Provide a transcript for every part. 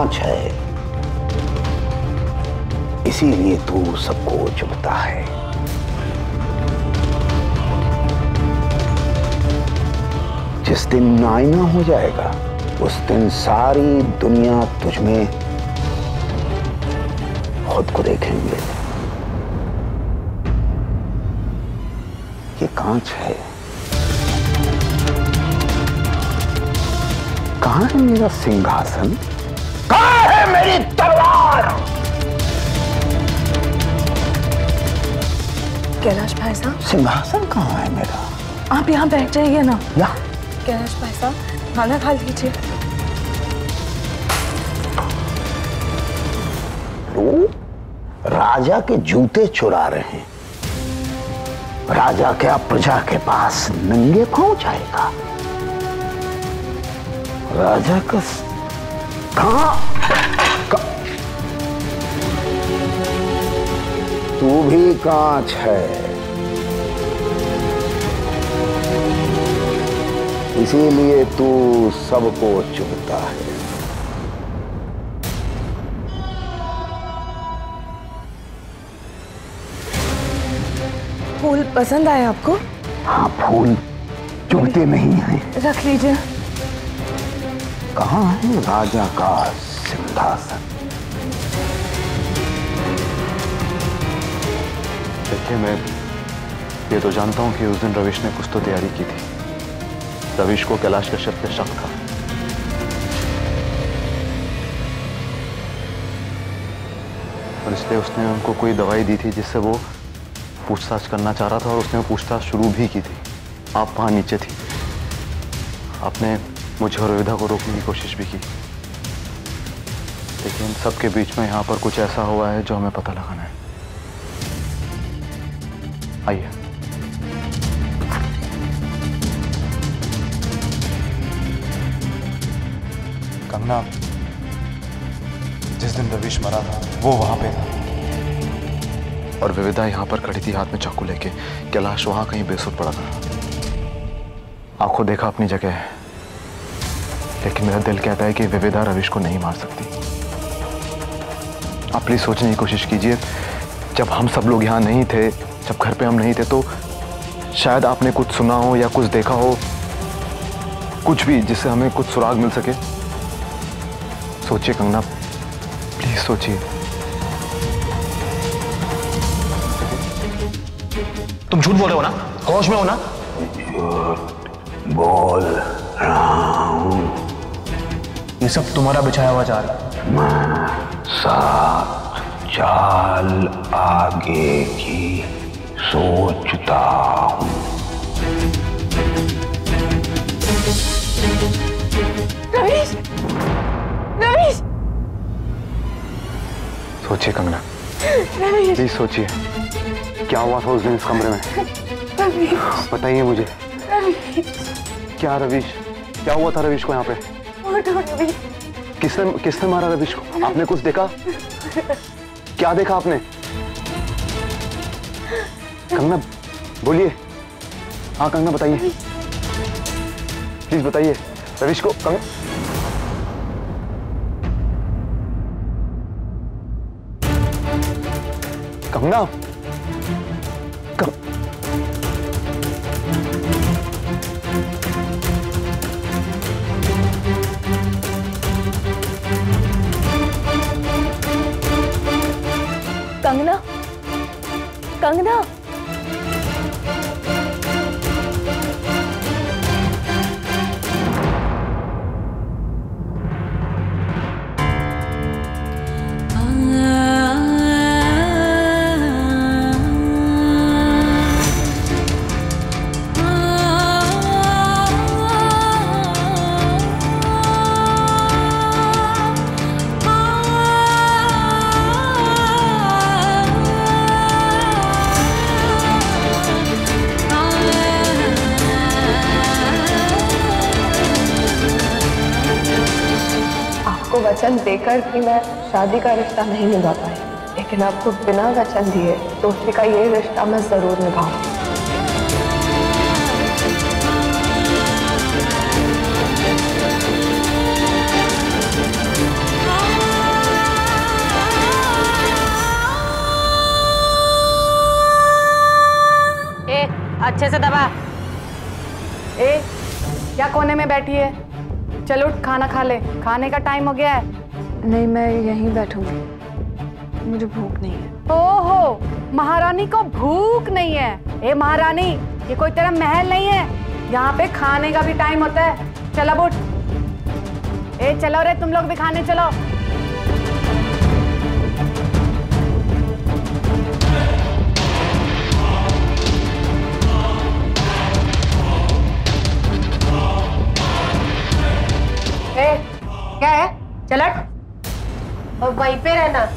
कांच है, इसीलिए तू सबको चुभता है। जिस दिन आईना हो जाएगा उस दिन सारी दुनिया तुझमें खुद को देखेंगे। ये कांच है। कहां है मेरा सिंहासन? कहां है मेरी तलवार? कैलाश भाई साहब, सिंहासन कहां है मेरा? आप यहाँ बैठ जाइए ना। या कैलाश भाई साहब, खाना खा लीजिए। राजा के जूते चुरा रहे हैं। राजा क्या प्रजा के पास नंगे पांव जाएगा? राजा का तू भी कांच है, इसीलिए तू सबको चुभता है। फूल पसंद आए आपको? हाँ, फूल चुभते नहीं हैं। रख लीजिए। कहाँ है राजा का सिंहासन? देखिए, मैं ये तो जानता हूँ कि उस दिन रविश ने कुछ तो तैयारी की थी। रविश को कैलाश कश्यप पे शक था। और इसलिए उसने उनको कोई दवाई दी थी जिससे वो पूछताछ करना चाह रहा था, और उसने पूछताछ शुरू भी की थी। आप वहां नीचे थी। आपने मुझे और विविधा को रोकने की कोशिश भी की, लेकिन सबके बीच में यहाँ पर कुछ ऐसा हुआ है जो हमें पता लगाना है। आइए। कंगना, जिस दिन रविश मरा था वो वहां पे था, और विविधा यहाँ पर खड़ी थी हाथ में चाकू लेके। कैलाश वहां कहीं बेसुध पड़ा था। आंखों देखा अपनी जगह है, लेकिन मेरा दिल कहता है कि विविधा रविश को नहीं मार सकती। आप प्लीज सोचने की कोशिश कीजिए। जब हम सब लोग यहाँ नहीं थे, जब घर पे हम नहीं थे, तो शायद आपने कुछ सुना हो या कुछ देखा हो, कुछ भी जिससे हमें कुछ सुराग मिल सके। सोचिए कंगना, प्लीज सोचिए। तुम झूठ बोल रहे हो ना? होश में हो ना? झूठ बोल रहा हूं। ये सब तुम्हारा बिछाया हुआ जाल है। मैं 7 चाल आगे की सोचता हूं। रविश! रविश! सोचिए कंगना, रविश! प्लीज सोचिए। क्या हुआ था उस दिन इस कमरे में? रविश! बताइए मुझे। रविश! क्या रविश? क्या हुआ था रविश को यहाँ पे? रविश! किसने मारा रविश को? आपने कुछ देखा? क्या देखा आपने? कंगना बोलिए। हाँ कंगना बताइए, प्लीज बताइए। रविश को कंगना, कंगना, कंगना, वचन देकर भी मैं शादी का रिश्ता नहीं निभा पाई, लेकिन आपको बिना वचन दिए दोस्ती का ये रिश्ता मैं जरूर निभाऊंगी। अच्छे से दबा। ए, क्या कोने में बैठी है? चलो उठ, खाना खा ले, खाने का टाइम हो गया है। नहीं, मैं यहीं बैठूंगी, मुझे भूख नहीं है। ओहो, महारानी को भूख नहीं है? ए महारानी, ये कोई तेरा महल नहीं है, यहाँ पे खाने का भी टाइम होता है। चलो अब उठ। ए चलो रे, तुम लोग भी खाने चलो। ए, क्या है? चलट और वहीं पे रहना।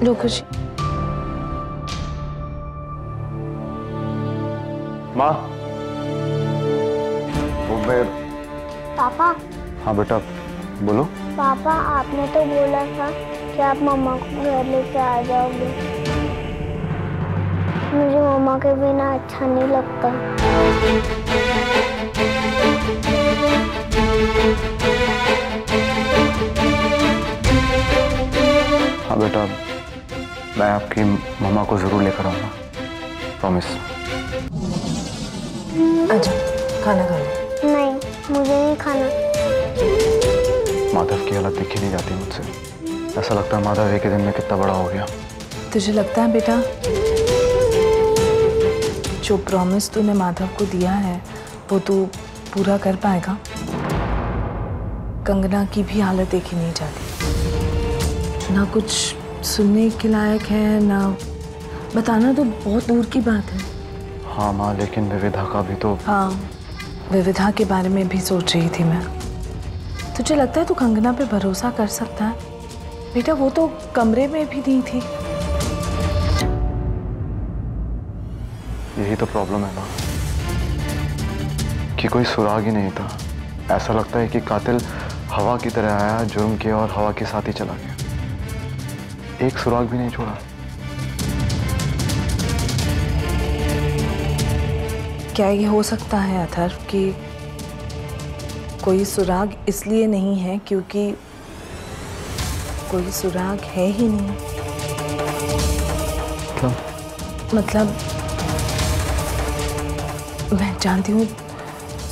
लो खुशी। माँ, वो मैं। पापा। हाँ बेटा, बोलो। पापा, आपने तो बोला था कि आप मम्मा को घर लेके आ जाओगे। मुझे मम्मा के बिना अच्छा नहीं लगता। हाँ बेटा, मैं आपकी मम्मा को जरूर लेकर आऊंगा, प्रॉमिस। अच्छा, खाना खा लो। नहीं, मुझे नहीं खाना। माधव की हालत देखी नहीं जाती मुझसे। ऐसा लगता है माधव एक ही दिन में कितना बड़ा हो गया। तुझे लगता है बेटा जो प्रॉमिस तूने माधव को दिया है वो तू पूरा कर पाएगा? कंगना की भी हालत देखी नहीं जाती, ना कुछ सुनने के लायक है, ना बताना तो बहुत दूर की बात है। हाँ माँ, लेकिन विविधा का भी तो। हाँ, विविधा के बारे में भी सोच रही थी मैं। तुझे लगता है तू कंगना पे भरोसा कर सकता है? बेटा वो तो कमरे में भी नहीं थी। यही तो प्रॉब्लम है माँ कि कोई सुराग ही नहीं था। ऐसा लगता है कि कातिल हवा की तरह आया, जुर्म किया और हवा के साथ ही चला गया। एक सुराग भी नहीं छोड़ा। क्या ये हो सकता है अथर्व कि कोई सुराग इसलिए नहीं है क्योंकि कोई सुराग है ही नहीं? मतलब मैं जानती हूँ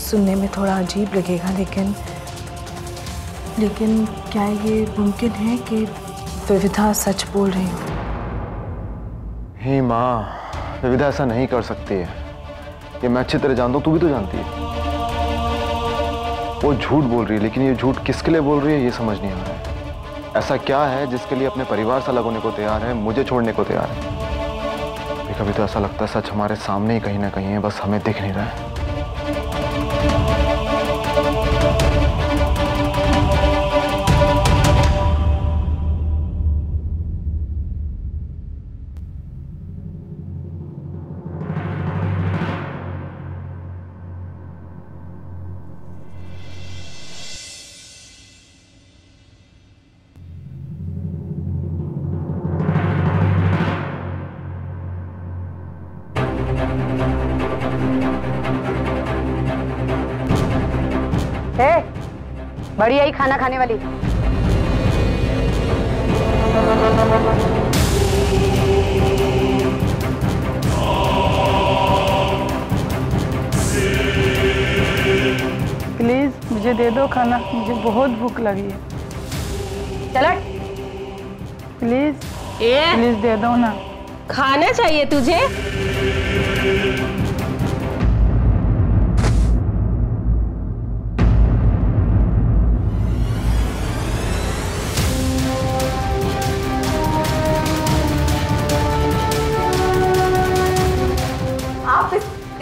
सुनने में थोड़ा अजीब लगेगा, लेकिन क्या ये मुमकिन है कि विविधा सच बोल रही हो? ही माँ, विविधा ऐसा नहीं कर सकती है। ये मैं अच्छी तरह जानता हूँ, तू भी तो जानती है। वो झूठ बोल रही है, लेकिन ये झूठ किसके लिए बोल रही है ये समझ नहीं आ रहा है। ऐसा क्या है जिसके लिए अपने परिवार से अलग होने को तैयार है, मुझे छोड़ने को तैयार है? कभी तो ऐसा लगता है सच हमारे सामने ही कहीं ना कहीं है, बस हमें दिख नहीं रहा है। बड़ी आई खाना खाने वाली। प्लीज मुझे दे दो खाना, मुझे बहुत भूख लगी है। चलो प्लीज प्लीज दे दो ना। खाना चाहिए तुझे?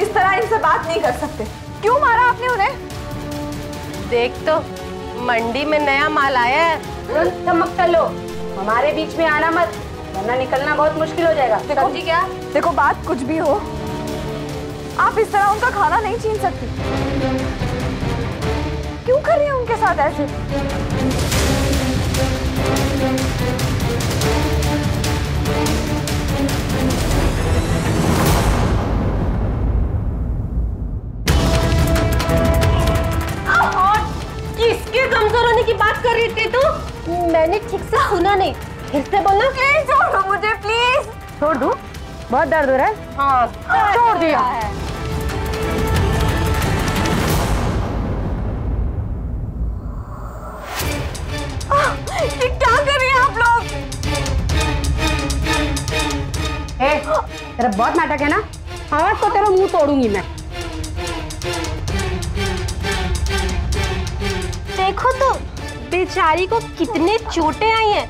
इस तरह इनसे बात नहीं कर सकते। क्यों मारा आपने उन्हें? देख तो, मंडी में नया माल आया है। तुरंत चमकता लो, हमारे बीच में आना मत, वरना निकलना बहुत मुश्किल हो जाएगा। देखो जी, क्या देखो, बात कुछ भी हो, आप इस तरह उनका खाना नहीं छीन सकती। क्यों कर रही है उनके साथ ऐसे? मैंने ठीक से सुना नहीं, फिर से बोलना। प्लीज छोड़ो मुझे, प्लीज। छोड़ दूं? बहुत दर्द हो रहा है। हाँ छोड़ दिया। ये क्या कर रही हैं आप लोग? तेरा बहुत नाटक है ना? आज तो तेरा मुंह तोड़ूंगी मैं। देखो तो बेचारी को कितने चोटें आई हैं।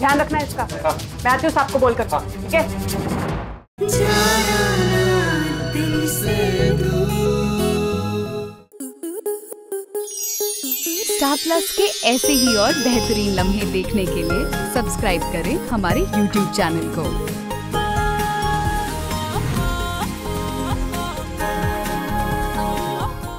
ध्यान रखना इसका। मैं आती हूँ साहब को बोल कर, ठीक है? स्टार प्लस के ऐसे ही और बेहतरीन लम्हे देखने के लिए सब्सक्राइब करें हमारे YouTube चैनल को।